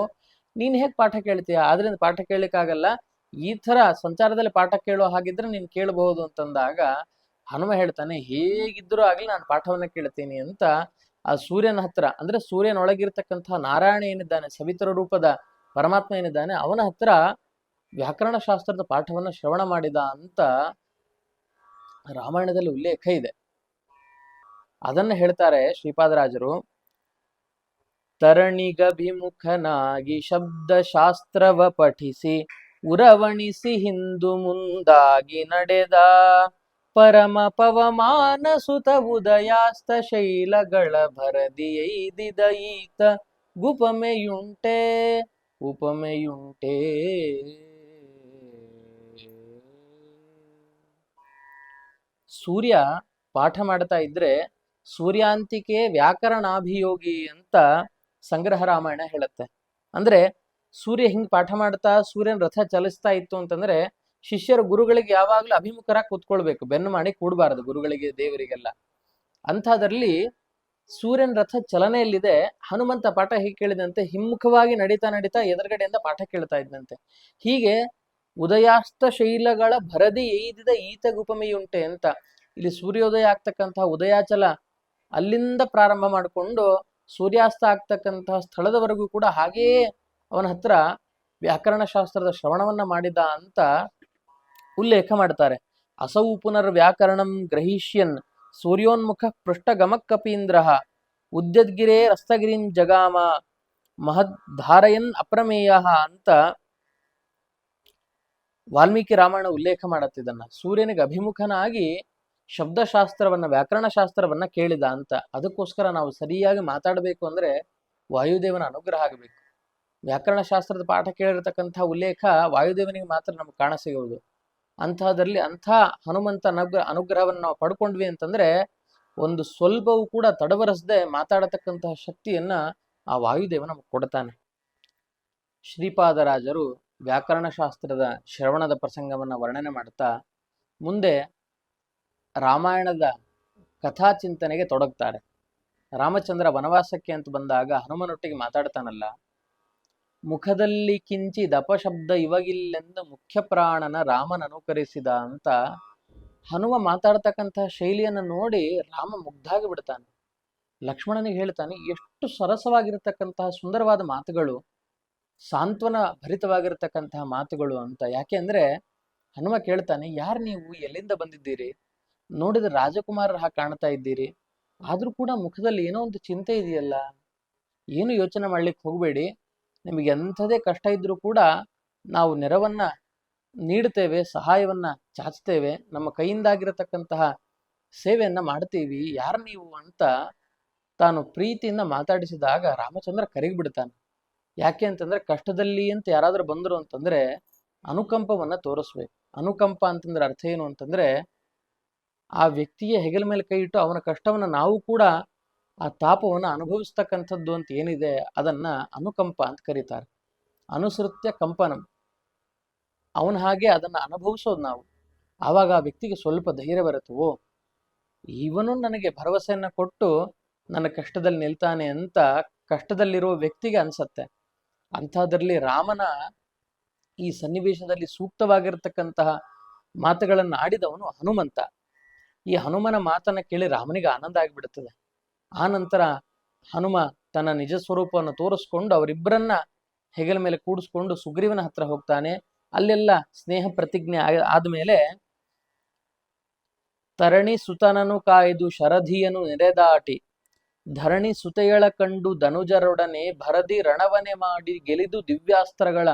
ನೀನ್ ಹೇಗ್ ಪಾಠ ಕೇಳ್ತೀಯ? ಆದ್ರಿಂದ ಪಾಠ ಕೇಳಲಿಕ್ಕಾಗಲ್ಲ. ಈ ತರ ಸಂಚಾರದಲ್ಲಿ ಪಾಠ ಕೇಳೋ ಹಾಗಿದ್ರೆ ನೀನ್ ಕೇಳಬಹುದು ಅಂತಂದಾಗ ಹನುಮ ಹೇಳ್ತಾನೆ, ಹೇಗಿದ್ರೂ ಆಗ್ಲಿ ನಾನು ಪಾಠವನ್ನ ಕೇಳ್ತೀನಿ ಅಂತ ಆ ಸೂರ್ಯನ ಹತ್ರ, ಅಂದ್ರೆ ಸೂರ್ಯನೊಳಗಿರ್ತಕ್ಕಂತಹ ನಾರಾಯಣ ಏನಿದ್ದಾನೆ, ಸವಿತರ ರೂಪದ ಪರಮಾತ್ಮ ಏನಿದ್ದಾನೆ, ಅವನ ಹತ್ರ ವ್ಯಾಕರಣ ಶಾಸ್ತ್ರದ ಪಾಠವನ್ನ ಶ್ರವಣ ಮಾಡಿದ ಅಂತ ರಾಮಾಯಣದಲ್ಲಿ ಉಲ್ಲೇಖ ಇದೆ. ಅದನ್ನ ಹೇಳ್ತಾರೆ ಶ್ರೀಪಾದರಾಜರು. ತರಣಿಗಭಿಮುಖನಾಗಿ ಶಬ್ದಶಾಸ್ತ್ರವ ಪಠಿಸಿ ಉರವಣಿಸಿ ಹಿಂದು ಮುಂದಾಗಿ ನಡೆದ ಪರಮ ಪವಮಾನ ಸುತ ಉದಯಾಸ್ತ ಶೈಲಗಳ ಭರದಿಯೈದಿದ ಈತ ಗುಪಮೆಯುಂಟೆ ಉಪಮೆಯುಂಟೆ. ಸೂರ್ಯ ಪಾಠ ಮಾಡ್ತಾ ಇದ್ರೆ ಸೂರ್ಯಾಂತಿಕೆ ವ್ಯಾಕರಣಾಭಿಯೋಗಿ ಅಂತ ಸಂಗ್ರಹ ರಾಮಾಯಣ ಹೇಳುತ್ತೆ. ಅಂದ್ರೆ ಸೂರ್ಯ ಹಿಂಗ್ ಪಾಠ ಮಾಡ್ತಾ ಸೂರ್ಯನ ರಥ ಚಲಿಸ್ತಾ ಇತ್ತು ಅಂತಂದ್ರೆ ಶಿಷ್ಯರು ಗುರುಗಳಿಗೆ ಯಾವಾಗ್ಲೂ ಅಭಿಮುಖರಾಗಿ ಕೂತ್ಕೊಳ್ಬೇಕು, ಬೆನ್ನು ಮಾಡಿ ಕೂಡಬಾರದು ಗುರುಗಳಿಗೆ ದೇವರಿಗೆಲ್ಲ. ಅಂಥದ್ರಲ್ಲಿ ಸೂರ್ಯನ ರಥ ಚಲನೆಯಲ್ಲಿದೆ. ಹನುಮಂತ ಪಾಠ ಹೀಗೆ ಕೇಳಿದಂತೆ ಹಿಮ್ಮುಖವಾಗಿ ನಡೀತಾ ನಡೀತಾ ಎದುರುಗಡೆಯಿಂದ ಪಾಠ ಕೇಳ್ತಾ ಇದ್ದಂತೆ. ಹೀಗೆ ಉದಯಾಸ್ತ ಶೈಲಗಳ ಭರದಿ ಏಯ್ದಿದ ಈತ ಗುಪಮೆಯುಂಟೆ ಅಂತ ಇಲ್ಲಿ ಸೂರ್ಯೋದಯ ಆಗ್ತಕ್ಕಂತಹ ಉದಯಾಚಲ ಅಲ್ಲಿಂದ ಪ್ರಾರಂಭ ಮಾಡಿಕೊಂಡು ಸೂರ್ಯಾಸ್ತ ಆಗ್ತಕ್ಕಂತಹ ಸ್ಥಳದವರೆಗೂ ಕೂಡ ಹಾಗೆಯೇ ಅವನ ಹತ್ರ ವ್ಯಾಕರಣ ಶಾಸ್ತ್ರದ ಶ್ರವಣವನ್ನ ಮಾಡಿದ ಅಂತ ಉಲ್ಲೇಖ ಮಾಡ್ತಾರೆ. ಅಸೌ ಪುನರ್ ವ್ಯಾಕರಣಂ ಗ್ರಹಿಷ್ಯನ್ ಸೂರ್ಯೋನ್ಮುಖ ಪೃಷ್ಠಗಮಕ್ಕಪೀಂದ್ರ ಉದ್ಯದ್ಗಿರೇ ರಸ್ತಗಿರಿನ್ ಜಗಾಮ ಮಹದ್ಧಾರಯನ್ ಅಪ್ರಮೇಯ ಅಂತ ವಾಲ್ಮೀಕಿ ರಾಮಾಯಣ ಉಲ್ಲೇಖ ಮಾಡತ್ತಿದ್ದನ್ನ. ಸೂರ್ಯನಿಗೆ ಅಭಿಮುಖನಾಗಿ ಶಬ್ದಶಾಸ್ತ್ರವನ್ನ ವ್ಯಾಕರಣ ಶಾಸ್ತ್ರವನ್ನ ಕೇಳಿದ ಅಂತ. ಅದಕ್ಕೋಸ್ಕರ ನಾವು ಸರಿಯಾಗಿ ಮಾತಾಡಬೇಕು ಅಂದ್ರೆ ವಾಯುದೇವನ ಅನುಗ್ರಹ ಆಗಬೇಕು. ವ್ಯಾಕರಣ ಶಾಸ್ತ್ರದ ಪಾಠ ಕೇಳಿರ್ತಕ್ಕಂಥ ಉಲ್ಲೇಖ ವಾಯುದೇವನಿಗೆ ಮಾತ್ರ ನಮ್ಗೆ ಕಾಣಸಿಗುವುದು. ಅಂಥದ್ರಲ್ಲಿ ಅಂಥ ಹನುಮಂತ ಅನುಗ್ರಹವನ್ನು ನಾವು ಪಡ್ಕೊಂಡ್ವಿ ಅಂತಂದ್ರೆ ಒಂದು ಸ್ವಲ್ಪವೂ ಕೂಡ ತಡವರಿಸದೆ ಮಾತಾಡತಕ್ಕಂತಹ ಶಕ್ತಿಯನ್ನ ಆ ವಾಯುದೇವ ನಮಗೆ ಕೊಡ್ತಾನೆ. ಶ್ರೀಪಾದರಾಜರು ವ್ಯಾಕರಣ ಶಾಸ್ತ್ರದ ಶ್ರವಣದ ಪ್ರಸಂಗವನ್ನ ವರ್ಣನೆ ಮಾಡ್ತಾ ಮುಂದೆ ರಾಮಾಯಣದ ಕಥಾಚಿಂತನೆಗೆ ತೊಡಗ್ತಾರೆ. ರಾಮಚಂದ್ರ ವನವಾಸಕ್ಕೆ ಅಂತ ಬಂದಾಗ ಹನುಮನೊಟ್ಟಿಗೆ ಮಾತಾಡ್ತಾನಲ್ಲ, ಮುಖದಲ್ಲಿ ಕಿಂಚಿ ದಪಶಬ್ದ ಇವಗಿಲ್ಲೆಂದು ಮುಖ್ಯ ಪ್ರಾಣನ ರಾಮನ ಅನುಕರಿಸಿದ ಅಂತ ಹನುಮ ಮಾತಾಡ್ತಕ್ಕಂತಹ ಶೈಲಿಯನ್ನು ನೋಡಿ ರಾಮ ಮುಗ್ಧಾಗಿ ಬಿಡ್ತಾನೆ. ಲಕ್ಷ್ಮಣನಿಗೆ ಹೇಳ್ತಾನೆ, ಎಷ್ಟು ಸರಸವಾಗಿರತಕ್ಕಂತಹ ಸುಂದರವಾದ ಮಾತುಗಳು, ಸಾಂತ್ವನ ಭರಿತವಾಗಿರತಕ್ಕಂತಹ ಮಾತುಗಳು ಅಂತ. ಯಾಕೆ ಅಂದ್ರೆ ಹನುಮ ಕೇಳ್ತಾನೆ, ಯಾರು ನೀವು, ಎಲ್ಲಿಂದ ಬಂದಿದ್ದೀರಿ? ನೋಡಿದ್ರೆ ರಾಜಕುಮಾರರ ಹಾಗೆ ಕಾಣ್ತಾ ಇದ್ದೀರಿ, ಆದ್ರೂ ಕೂಡ ಮುಖದಲ್ಲಿ ಏನೋ ಒಂದು ಚಿಂತೆ ಇದೆಯಲ್ಲ. ಏನು ಯೋಚನೆ ಮಾಡ್ಲಿಕ್ಕೆ ಹೋಗಬೇಡಿ, ನಿಮಗೆ ಎಂಥದೇ ಕಷ್ಟ ಇದ್ರೂ ಕೂಡ ನಾವು ನೆರವನ್ನ ನೀಡ್ತೇವೆ, ಸಹಾಯವನ್ನ ಚಾಚ್ತೇವೆ, ನಮ್ಮ ಕೈಯಿಂದಾಗಿರತಕ್ಕಂತಹ ಸೇವೆಯನ್ನ ಮಾಡ್ತೀವಿ, ಯಾರು ನೀವು ಅಂತ ತಾನು ಪ್ರೀತಿಯಿಂದ ಮಾತಾಡಿಸಿದಾಗ ರಾಮಚಂದ್ರ ಕರಗಿಬಿಡ್ತಾನೆ. ಯಾಕೆ ಅಂತಂದ್ರೆ ಕಷ್ಟದಲ್ಲಿ ಅಂತ ಯಾರಾದ್ರೂ ಬಂದ್ರು ಅಂತಂದ್ರೆ ಅನುಕಂಪವನ್ನ ತೋರಿಸ್ಬೇಕು. ಅನುಕಂಪ ಅಂತಂದ್ರೆ ಅರ್ಥ ಏನು ಅಂತಂದ್ರೆ ಆ ವ್ಯಕ್ತಿಯ ಹೆಗಲ ಮೇಲೆ ಕೈ ಇಟ್ಟು ಅವನ ಕಷ್ಟವನ್ನ ನಾವು ಕೂಡ ಆ ತಾಪವನ್ನು ಅನುಭವಿಸ್ತಕ್ಕಂಥದ್ದು ಅಂತ ಏನಿದೆ ಅದನ್ನ ಅನುಕಂಪ ಅಂತ ಕರೀತಾರೆ. ಅನುಸೃತ್ಯ ಕಂಪನಂ, ಅವನ ಹಾಗೆ ಅದನ್ನ ಅನುಭವಿಸೋದು ನಾವು. ಆವಾಗ ಆ ವ್ಯಕ್ತಿಗೆ ಸ್ವಲ್ಪ ಧೈರ್ಯ ಬರುತ್ತೆ, ಓ ಇವನು ನನಗೆ ಭರವಸೆಯನ್ನ ಕೊಟ್ಟು ನನ್ನ ಕಷ್ಟದಲ್ಲಿ ನಿಲ್ತಾನೆ ಅಂತ ಕಷ್ಟದಲ್ಲಿರುವ ವ್ಯಕ್ತಿಗೆ ಅನ್ಸತ್ತೆ. ಅಂಥದ್ರಲ್ಲಿ ರಾಮನ ಈ ಸನ್ನಿವೇಶದಲ್ಲಿ ಸೂಕ್ತವಾಗಿರತಕ್ಕಂತಹ ಮಾತುಗಳನ್ನು ಆಡಿದವನು ಹನುಮಂತ. ಈ ಹನುಮನ ಮಾತನ್ನ ಕೇಳಿ ರಾಮನಿಗೆ ಆನಂದ ಆಗಿಬಿಡುತ್ತದೆ. ಆ ನಂತರ ಹನುಮ ತನ್ನ ನಿಜ ಸ್ವರೂಪವನ್ನು ತೋರಿಸ್ಕೊಂಡು ಅವರಿಬ್ಬರನ್ನ ಹೆಗಲ ಮೇಲೆ ಕೂಡಿಸ್ಕೊಂಡು ಸುಗ್ರೀವನ ಹತ್ರ ಹೋಗ್ತಾನೆ. ಅಲ್ಲೆಲ್ಲ ಸ್ನೇಹ ಪ್ರತಿಜ್ಞೆ ಆದ್ಮೇಲೆ ತರಣಿ ಸುತನನು ಕಾಯ್ದು ಶರಧಿಯನು ನೆರೆದಾಟಿ ಧರಣಿ ಸುತೆಯಳ ಕಂಡು ಧನುಜರೊಡನೆ ಭರದಿ ರಣವನೆ ಮಾಡಿ ಗೆಲಿದು ದಿವ್ಯಾಸ್ತ್ರಗಳ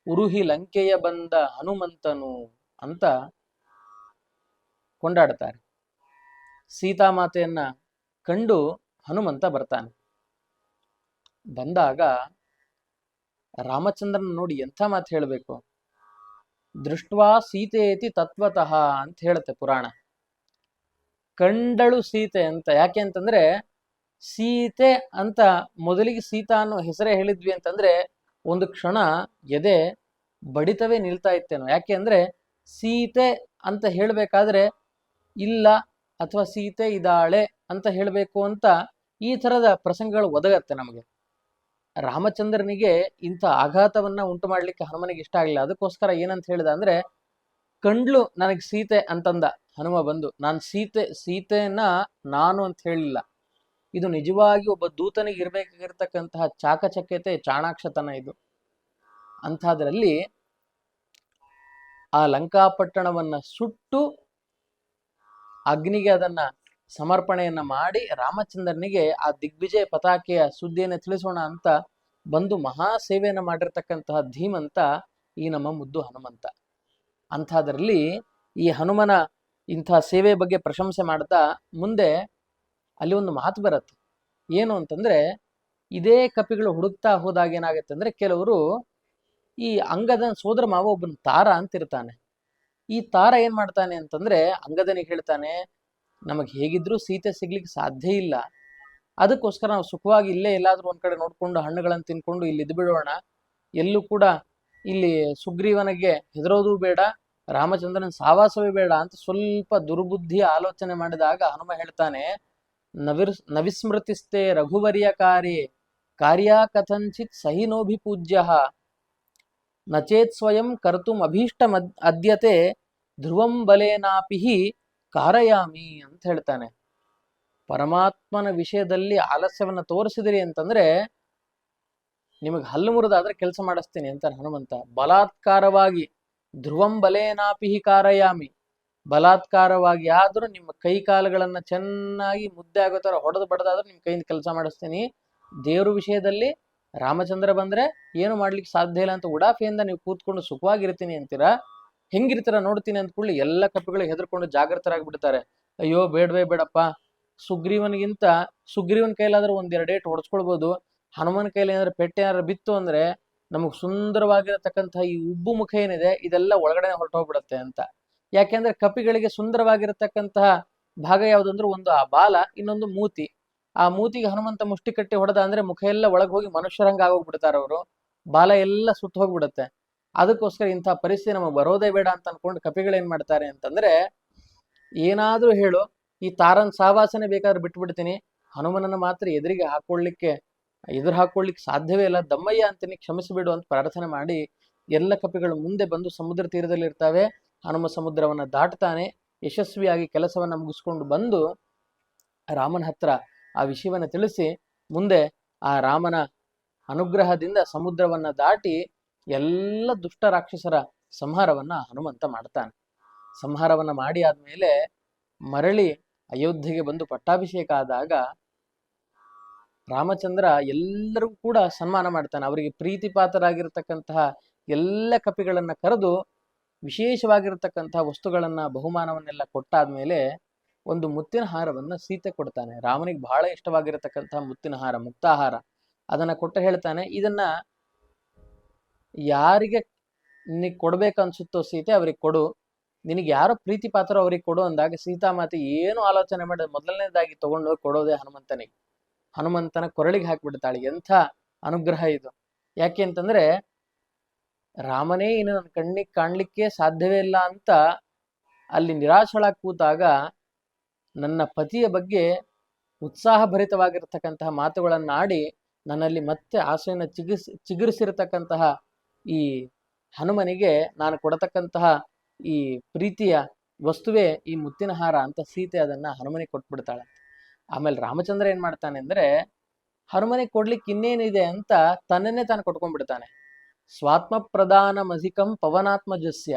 ಉರುಹಿ ಲಂಕೆಯ ಬಂದ ಹನುಮಂತನು ಅಂತ ಕೊಂಡಾಡ್ತಾರೆ. ಸೀತಾಮಾತೆಯನ್ನ ಕಂಡು ಹನುಮಂತ ಬರ್ತಾನೆ. ಬಂದಾಗ ರಾಮಚಂದ್ರನ ನೋಡಿ ಎಂಥ ಮಾತು ಹೇಳಬೇಕು. ದೃಷ್ಟ್ವಾ ಸೀತೆಯತಿ ತತ್ವತಃ ಅಂತ ಹೇಳುತ್ತೆ ಪುರಾಣ. ಕಂಡಳು ಸೀತೆ ಅಂತ. ಯಾಕೆ ಅಂತಂದ್ರೆ ಸೀತೆ ಅಂತ ಮೊದಲಿಗೆ ಸೀತಾ ಅನ್ನೋ ಹೆಸರೇ ಹೇಳಿದ್ವಿ ಅಂತಂದ್ರೆ ಒಂದು ಕ್ಷಣ ಎದೆ ಬಡಿತವೇ ನಿಲ್ತಾ ಇತ್ತೇನೋ. ಯಾಕೆ ಅಂದ್ರೆ ಸೀತೆ ಅಂತ ಹೇಳ್ಬೇಕಾದ್ರೆ ಇಲ್ಲ ಅಥವಾ ಸೀತೆ ಇದ್ದಾಳೆ ಅಂತ ಹೇಳಬೇಕು ಅಂತ ಈ ತರದ ಪ್ರಸಂಗಗಳು ಒದಗತ್ತೆ ನಮಗೆ. ರಾಮಚಂದ್ರನಿಗೆ ಇಂಥ ಆಘಾತವನ್ನ ಉಂಟು ಮಾಡ್ಲಿಕ್ಕೆ ಹನುಮನಿಗೆ ಇಷ್ಟ ಆಗಲಿಲ್ಲ. ಅದಕ್ಕೋಸ್ಕರ ಏನಂತ ಹೇಳಿದ ಅಂದ್ರೆ ಕಂಡ್ಲು ನನಗೆ ಸೀತೆ ಅಂತಂದ ಹನುಮ ಬಂದು. ನಾನು ಸೀತೆಯನ್ನ ನಾನು ಅಂತ ಹೇಳಿಲ್ಲ. ಇದು ನಿಜವಾಗಿ ಒಬ್ಬ ದೂತನಿಗೆ ಇರ್ಬೇಕಾಗಿರ್ತಕ್ಕಂತಹ ಚಾಕಚಕ್ಯತೆ, ಚಾಣಾಕ್ಷತನ ಇದು. ಅಂಥದ್ರಲ್ಲಿ ಆ ಲಂಕಾಪಟ್ಟಣವನ್ನ ಸುಟ್ಟು ಅಗ್ನಿಗೆ ಅದನ್ನ ಸಮರ್ಪಣೆಯನ್ನ ಮಾಡಿ ರಾಮಚಂದ್ರನಿಗೆ ಆ ದಿಗ್ವಿಜಯ ಪತಾಕೆಯ ಸುದ್ದಿಯನ್ನು ತಿಳಿಸೋಣ ಅಂತ ಬಂದು ಮಹಾ ಸೇವೆಯನ್ನ ಮಾಡಿರ್ತಕ್ಕಂತಹ ಧೀಮಂತ ಈ ನಮ್ಮ ಮುದ್ದು ಹನುಮಂತ. ಅಂಥದ್ರಲ್ಲಿ ಈ ಹನುಮನ ಇಂಥ ಸೇವೆ ಬಗ್ಗೆ ಪ್ರಶಂಸೆ ಮಾಡ್ತಾ ಮುಂದೆ ಅಲ್ಲಿ ಒಂದು ಮಾತು ಬರುತ್ತೆ. ಏನು ಅಂತಂದ್ರೆ ಇದೇ ಕಪಿಗಳು ಹುಡುಕ್ತಾ ಹೋದಾಗ ಏನಾಗುತ್ತೆ ಅಂದ್ರೆ ಕೆಲವರು ಈ ಅಂಗದನ ಸೋದರ ಮಾವ ಒಬ್ಬನ ತಾರ ಅಂತಿರ್ತಾನೆ. ಈ ತಾರ ಏನ್ ಮಾಡ್ತಾನೆ ಅಂತಂದ್ರೆ ಅಂಗದನಿಗೆ ಹೇಳ್ತಾನೆ, ನಮಗೆ ಹೇಗಿದ್ರು ಸೀತೆ ಸಿಗ್ಲಿಕ್ಕೆ ಸಾಧ್ಯ ಇಲ್ಲ, ಅದಕ್ಕೋಸ್ಕರ ನಾವು ಸುಖವಾಗಿ ಇಲ್ಲೇ ಎಲ್ಲಾದ್ರೂ ಒಂದ್ ಕಡೆ ನೋಡ್ಕೊಂಡು ಹಣ್ಣುಗಳನ್ನು ತಿನ್ಕೊಂಡು ಇಲ್ಲಿ ಇದ್ದು ಬಿಡೋಣ, ಎಲ್ಲೂ ಕೂಡ ಇಲ್ಲಿ ಸುಗ್ರೀವನಿಗೆ ಹೆದರೋದು ಬೇಡ, ರಾಮಚಂದ್ರನ ಸಾವಾಸವೇ ಬೇಡ ಅಂತ ಸ್ವಲ್ಪ ದುರ್ಬುದ್ಧಿಯ ಆಲೋಚನೆ ಮಾಡಿದಾಗ ಹನುಮ ಹೇಳ್ತಾನೆ, ನವಿಸ್ಮೃತಿಸ್ತೆ ರಘುವರ್ಯ ಕಾರ್ಯ ಕಥಂಚಿತ್ ಸಹಿನೋಭಿ ಪೂಜ್ಯ ನಚೇತ್ ಸ್ವಯಂ ಕರ್ತುಂ ಅಭೀಷ್ಟ ಅದ್ಯತೆ ಧ್ರುವಂ ಬಲೇನಾಪಿಹಿ ಕಾರಯಾಮಿ ಅಂತ ಹೇಳ್ತಾನೆ. ಪರಮಾತ್ಮನ ವಿಷಯದಲ್ಲಿ ಆಲಸ್ಯವನ್ನ ತೋರಿಸಿದಿರಿ ಅಂತಂದ್ರೆ ನಿಮಗೆ ಹಲ್ಲು ಮುರಿದಾದ್ರೆ ಕೆಲಸ ಮಾಡಿಸ್ತೀನಿ ಅಂತಾನೆ ಹನುಮಂತ. ಬಲಾತ್ಕಾರವಾಗಿ ಧ್ರುವಂ ಬಲೇನಾಪಿಹಿ ಕಾರಯಾಮಿ, ಬಲಾತ್ಕಾರವಾಗಿ ಆದ್ರೂ ನಿಮ್ಮ ಕೈ ಕಾಲುಗಳನ್ನ ಚೆನ್ನಾಗಿ ಮುದ್ದೆ ಆಗೋ ತರ ಹೊಡೆದು ಬಡದಾದ್ರೂ ನಿಮ್ ಕೈಯಿಂದ ಕೆಲಸ ಮಾಡಿಸ್ತೀನಿ. ದೇವ್ರ ವಿಷಯದಲ್ಲಿ ರಾಮಚಂದ್ರ ಬಂದ್ರೆ ಏನು ಮಾಡ್ಲಿಕ್ಕೆ ಸಾಧ್ಯ ಇಲ್ಲ ಅಂತ ಉಡಾಫೆಯಿಂದ ನೀವು ಕೂತ್ಕೊಂಡು ಸುಖವಾಗಿರ್ತೀನಿ ಅಂತೀರಾ, ಹೆಂಗಿರ್ತೀರ ನೋಡ್ತೀನಿ ಅಂತ ಕೂಡಲಿ ಎಲ್ಲ ಕಪಿಗಳು ಹೆದರ್ಕೊಂಡು ಜಾಗೃತರಾಗ್ಬಿಡ್ತಾರೆ. ಅಯ್ಯೋ ಬೇಡವೇ ಬೇಡಪ್ಪ, ಸುಗ್ರೀವನ ಕೈಲಾದ್ರೆ ಒಂದೆರಡು ಏಟು ಹೊಡೆಸ್ಕೊಳ್ಬೋದು, ಹನುಮನ ಕೈಲಿ ಏನಾದ್ರೆ ಪೆಟ್ಟೆ ಏನಾದ್ರು ಬಿತ್ತು ಅಂದ್ರೆ ನಮಗ್ ಸುಂದರವಾಗಿರತಕ್ಕಂತಹ ಈ ಉಬ್ಬು ಮುಖ ಏನಿದೆ ಇದೆಲ್ಲ ಒಳಗಡೆ ಹೊರಟೋಗ್ಬಿಡತ್ತೆ ಅಂತ. ಯಾಕೆಂದ್ರೆ ಕಪಿಗಳಿಗೆ ಸುಂದರವಾಗಿರತಕ್ಕಂತಹ ಭಾಗ ಯಾವ್ದಂದ್ರೆ ಒಂದು ಆ ಬಾಲ, ಇನ್ನೊಂದು ಮೂತಿ. ಆ ಮೂತಿಗೆ ಹನುಮಂತ ಮುಷ್ಟಿ ಕಟ್ಟಿ ಹೊಡೆದ ಅಂದ್ರೆ ಮುಖ ಎಲ್ಲ ಒಳಗೆ ಹೋಗಿ ಮನುಷ್ಯರಂಗ ಆಗೋಗ್ಬಿಡ್ತಾರ ಅವರು, ಬಾಲ ಎಲ್ಲ ಸುಟ್ಟು ಹೋಗ್ಬಿಡುತ್ತೆ. ಅದಕ್ಕೋಸ್ಕರ ಇಂಥ ಪರಿಸ್ಥಿತಿ ನಮಗೆ ಬರೋದೇ ಬೇಡ ಅಂತ ಅನ್ಕೊಂಡು ಕಪಿಗಳು ಏನ್ ಮಾಡ್ತಾರೆ ಅಂತಂದ್ರೆ ಏನಾದ್ರೂ ಹೇಳು, ಈ ತಾರನ್ ಸಹವಾಸನೆ ಬೇಕಾದ್ರೆ ಬಿಟ್ಬಿಡ್ತೀನಿ, ಹನುಮನನ್ನ ಮಾತ್ರ ಎದುರು ಹಾಕೊಳ್ಳಿಕ್ಕೆ ಸಾಧ್ಯವೇ ಇಲ್ಲ, ದಮ್ಮಯ್ಯ ಅಂತೀನಿ, ಕ್ಷಮಿಸಿಬಿಡು ಅಂತ ಪ್ರಾರ್ಥನೆ ಮಾಡಿ ಎಲ್ಲ ಕಪಿಗಳು ಮುಂದೆ ಬಂದು ಸಮುದ್ರ ತೀರದಲ್ಲಿ ಇರ್ತವೆ. ಹನುಮ ಸಮುದ್ರವನ್ನ ದಾಟ್ತಾನೆ, ಯಶಸ್ವಿಯಾಗಿ ಕೆಲಸವನ್ನ ಮುಗಿಸ್ಕೊಂಡು ಬಂದು ರಾಮನ ಹತ್ರ ಆ ವಿಷಯವನ್ನ ತಿಳಿಸಿ ಮುಂದೆ ಆ ರಾಮನ ಅನುಗ್ರಹದಿಂದ ಸಮುದ್ರವನ್ನ ದಾಟಿ ಎಲ್ಲ ದುಷ್ಟ ರಾಕ್ಷಸರ ಸಂಹಾರವನ್ನ ಹನುಮಂತ ಮಾಡ್ತಾನೆ. ಸಂಹಾರವನ್ನ ಮಾಡಿ ಆದ್ಮೇಲೆ ಮರಳಿ ಅಯೋಧ್ಯೆಗೆ ಬಂದು ಪಟ್ಟಾಭಿಷೇಕ ಆದಾಗ ರಾಮಚಂದ್ರ ಎಲ್ಲರಿಗೂ ಕೂಡ ಸನ್ಮಾನ ಮಾಡ್ತಾನೆ. ಅವರಿಗೆ ಪ್ರೀತಿ ಪಾತ್ರರಾಗಿರ್ತಕ್ಕಂತಹ ಎಲ್ಲ ಕಪಿಗಳನ್ನ ಕರೆದು ವಿಶೇಷವಾಗಿರ್ತಕ್ಕಂತಹ ವಸ್ತುಗಳನ್ನ ಬಹುಮಾನವನ್ನೆಲ್ಲ ಕೊಟ್ಟಾದ್ಮೇಲೆ ಒಂದು ಮುತ್ತಿನ ಹಾರವನ್ನ ಸೀತೆ ಕೊಡ್ತಾನೆ. ರಾಮನಿಗೆ ಬಹಳ ಇಷ್ಟವಾಗಿರತಕ್ಕಂತಹ ಮುತ್ತಿನ ಹಾರ, ಮುಕ್ತಾಹಾರ. ಅದನ್ನ ಕೊಟ್ಟು ಹೇಳ್ತಾನೆ, ಇದನ್ನ ಯಾರಿಗೆ ನಿನಗೆ ಕೊಡ್ಬೇಕನ್ಸುತ್ತೋ ಸೀತೆ ಅವ್ರಿಗೆ ಕೊಡು, ನಿನಗೆ ಯಾರೋ ಪ್ರೀತಿ ಪಾತ್ರ ಅವ್ರಿಗೆ ಕೊಡು ಅಂದಾಗ ಸೀತಾಮಾತೆ ಏನು ಆಲೋಚನೆ ಮಾಡಿ ಮೊದಲನೇದಾಗಿ ತಗೊಂಡೋಗಿ ಕೊಡೋದೇ ಹನುಮಂತನಿಗೆ. ಹನುಮಂತನ ಕೊರಳಿಗೆ ಹಾಕಿಬಿಡ್ತಾಳೆ. ಎಂಥ ಅನುಗ್ರಹ ಇದು! ಯಾಕೆ ಅಂತಂದ್ರೆ ರಾಮನೇ ಇನ್ನು ನನ್ನ ಕಣ್ಣಿಗೆ ಕಾಣ್ಲಿಕ್ಕೆ ಸಾಧ್ಯವೇ ಇಲ್ಲ ಅಂತ ಅಲ್ಲಿ ನಿರಾಶಳಾಗಿ ಕೂತಾಗ ನನ್ನ ಪತಿಯ ಬಗ್ಗೆ ಉತ್ಸಾಹಭರಿತವಾಗಿರ್ತಕ್ಕಂತಹ ಮಾತುಗಳನ್ನಾಡಿ ನನ್ನಲ್ಲಿ ಮತ್ತೆ ಆಸೆಯನ್ನು ಚಿಗುರಿಸಿರತಕ್ಕಂತಹ ಈ ಹನುಮನಿಗೆ ನಾನು ಕೊಡತಕ್ಕಂತಹ ಈ ಪ್ರೀತಿಯ ವಸ್ತುವೇ ಈ ಮುತ್ತಿನ ಹಾರ ಅಂತ ಸೀತೆ ಅದನ್ನ ಹನುಮನಿಗೆ ಕೊಟ್ಬಿಡ್ತಾಳೆ. ಆಮೇಲೆ ರಾಮಚಂದ್ರ ಏನ್ ಮಾಡ್ತಾನೆ ಅಂದ್ರೆ ಹನುಮನಿಗೆ ಕೊಡ್ಲಿಕ್ಕೆ ಇನ್ನೇನಿದೆ ಅಂತ ತನ್ನನ್ನೇ ತಾನು ಕೊಟ್ಕೊಂಡ್ಬಿಡ್ತಾನೆ. ಸ್ವಾತ್ಮ ಪ್ರಧಾನ ಮಧಿಕಂ ಪವನಾತ್ಮಜಸ್ಯ,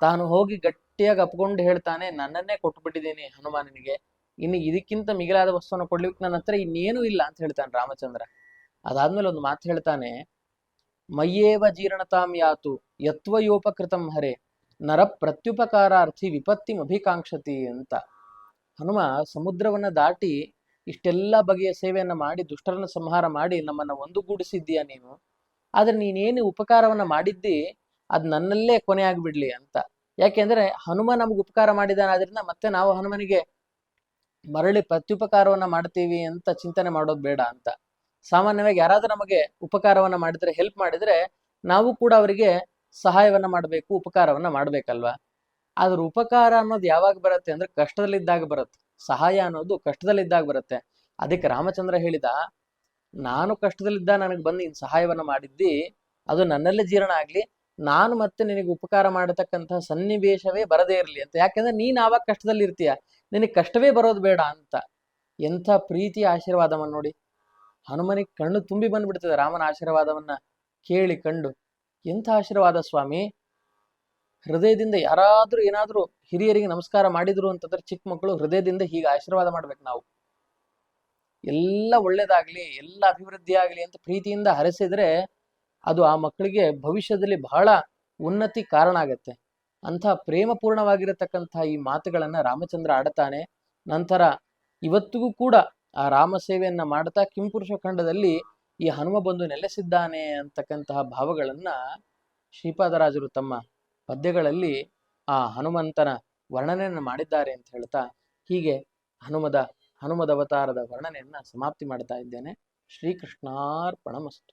ತಾನು ಹೋಗಿ ಗಟ್ಟಿಯಾಗಿ ಅಪ್ಕೊಂಡು ಹೇಳ್ತಾನೆ, ನನ್ನನ್ನೇ ಕೊಟ್ಬಿಟ್ಟಿದ್ದೀನಿ ಹನುಮಾನನಿಗೆ, ಇನ್ನು ಇದಕ್ಕಿಂತ ಮಿಗಿಲಾದ ವಸ್ತುವನ್ನು ಕೊಡ್ಲಿಕ್ಕೆ ನನ್ನ ಹತ್ರ ಇನ್ನೇನು ಇಲ್ಲ ಅಂತ ಹೇಳ್ತಾನೆ ರಾಮಚಂದ್ರ. ಅದಾದ್ಮೇಲೆ ಒಂದು ಮಾತು ಹೇಳ್ತಾನೆ, ಮಯ್ಯೇವ ಜೀರ್ಣತಾಂ ಯಾತು ಯತ್ವಯೋಪಕೃತಂ ಹರೆ ನರ ಪ್ರತ್ಯುಪಕಾರಾರ್ಥಿ ವಿಪತ್ತಿಂ ಅಭಿಕಾಂಕ್ಷತಿ ಅಂತ. ಹನುಮ ಸಮುದ್ರವನ್ನ ದಾಟಿ ಇಷ್ಟೆಲ್ಲ ಬಗೆಯ ಸೇವೆಯನ್ನ ಮಾಡಿ ದುಷ್ಟರನ್ನ ಸಂಹಾರ ಮಾಡಿ ನಮ್ಮನ್ನ ಒಂದುಗೂಡಿಸಿದ್ದೀಯ ನೀನು, ಆದ್ರೆ ನೀನೇನು ಉಪಕಾರವನ್ನ ಮಾಡಿದ್ದಿ ಅದ್ ನನ್ನಲ್ಲೇ ಕೊನೆ ಆಗ್ಬಿಡ್ಲಿ ಅಂತ. ಯಾಕೆಂದ್ರೆ ಹನುಮ ನಮ್ಗೆ ಉಪಕಾರ ಮಾಡಿದಾನಾದ್ರಿಂದ ಮತ್ತೆ ನಾವು ಹನುಮನಿಗೆ ಮರಳಿ ಪ್ರತ್ಯುಪಕಾರವನ್ನ ಮಾಡ್ತೀವಿ ಅಂತ ಚಿಂತನೆ ಮಾಡೋದು ಬೇಡ ಅಂತ. ಸಾಮಾನ್ಯವಾಗಿ ಯಾರಾದ್ರೂ ನಮಗೆ ಉಪಕಾರವನ್ನ ಮಾಡಿದ್ರೆ, ಹೆಲ್ಪ್ ಮಾಡಿದ್ರೆ ನಾವು ಕೂಡ ಅವರಿಗೆ ಸಹಾಯವನ್ನ ಮಾಡಬೇಕು, ಉಪಕಾರವನ್ನ ಮಾಡ್ಬೇಕಲ್ವಾ. ಆದ್ರ ಉಪಕಾರ ಅನ್ನೋದು ಯಾವಾಗ ಬರುತ್ತೆ ಅಂದ್ರೆ ಕಷ್ಟದಲ್ಲಿದ್ದಾಗ ಬರುತ್ತೆ, ಸಹಾಯ ಅನ್ನೋದು ಕಷ್ಟದಲ್ಲಿದ್ದಾಗ ಬರುತ್ತೆ. ಅದಕ್ಕೆ ರಾಮಚಂದ್ರ ಹೇಳಿದ, ನಾನು ಕಷ್ಟದಲ್ಲಿದ್ದ ನನಗೆ ಬಂದು ಇನ್ ಸಹಾಯವನ್ನ ಮಾಡಿದ್ದಿ, ಅದು ನನ್ನಲ್ಲೇ ಜೀರ್ಣ ಆಗ್ಲಿ, ನಾನು ಮತ್ತೆ ನಿನಗೆ ಉಪಕಾರ ಮಾಡತಕ್ಕಂತಹ ಸನ್ನಿವೇಶವೇ ಬರದೇ ಇರಲಿ ಅಂತ. ಯಾಕೆಂದ್ರೆ ನೀನ್ ಆವಾಗ ಕಷ್ಟದಲ್ಲಿ ಇರ್ತೀಯ, ನಿನಗೆ ಕಷ್ಟವೇ ಬರೋದು ಬೇಡ ಅಂತ. ಎಂಥ ಪ್ರೀತಿಯ ಆಶೀರ್ವಾದವನ್ನ ನೋಡಿ. ಹನುಮನಿಗೆ ಕಣ್ಣು ತುಂಬಿ ಬಂದ್ಬಿಡ್ತದೆ ರಾಮನ ಆಶೀರ್ವಾದವನ್ನ ಕೇಳಿ ಕಂಡು. ಎಂಥ ಆಶೀರ್ವಾದ ಸ್ವಾಮಿ! ಹೃದಯದಿಂದ ಯಾರಾದ್ರೂ ಏನಾದ್ರೂ ಹಿರಿಯರಿಗೆ ನಮಸ್ಕಾರ ಮಾಡಿದ್ರು ಅಂತಂದ್ರೆ ಚಿಕ್ಕ ಮಕ್ಕಳು ಹೃದಯದಿಂದ ಹೀಗೆ ಆಶೀರ್ವಾದ ಮಾಡ್ಬೇಕು ನಾವು. ಎಲ್ಲ ಒಳ್ಳೇದಾಗ್ಲಿ, ಎಲ್ಲ ಅಭಿವೃದ್ಧಿ ಆಗ್ಲಿ ಅಂತ ಪ್ರೀತಿಯಿಂದ ಹರಸಿದ್ರೆ ಅದು ಆ ಮಕ್ಕಳಿಗೆ ಭವಿಷ್ಯದಲ್ಲಿ ಬಹಳ ಉನ್ನತಿ ಕಾರಣ ಆಗತ್ತೆ. ಅಂಥ ಪ್ರೇಮಪೂರ್ಣವಾಗಿರತಕ್ಕಂತಹ ಈ ಮಾತುಗಳನ್ನ ರಾಮಚಂದ್ರ ಆಡ್ತಾನೆ. ನಂತರ ಇವತ್ತಿಗೂ ಕೂಡ ಆ ರಾಮ ಸೇವೆಯನ್ನ ಮಾಡ್ತಾ ಕಿಂಪುರುಷ ಖಂಡದಲ್ಲಿ ಈ ಹನುಮ ಬಂದು ನೆಲೆಸಿದ್ದಾನೆ ಅಂತಕ್ಕಂತಹ ಭಾವಗಳನ್ನ ಶ್ರೀಪಾದರಾಜರು ತಮ್ಮ ಪದ್ಯಗಳಲ್ಲಿ ಆ ಹನುಮಂತನ ವರ್ಣನೆಯನ್ನು ಮಾಡಿದ್ದಾರೆ ಅಂತ ಹೇಳ್ತಾ ಹೀಗೆ ಹನುಮದ ಅವತಾರದ ವರ್ಣನೆಯನ್ನ ಸಮಾಪ್ತಿ ಮಾಡ್ತಾ ಇದ್ದೇನೆ. ಶ್ರೀಕೃಷ್ಣಾರ್ಪಣಮಸ್ತು.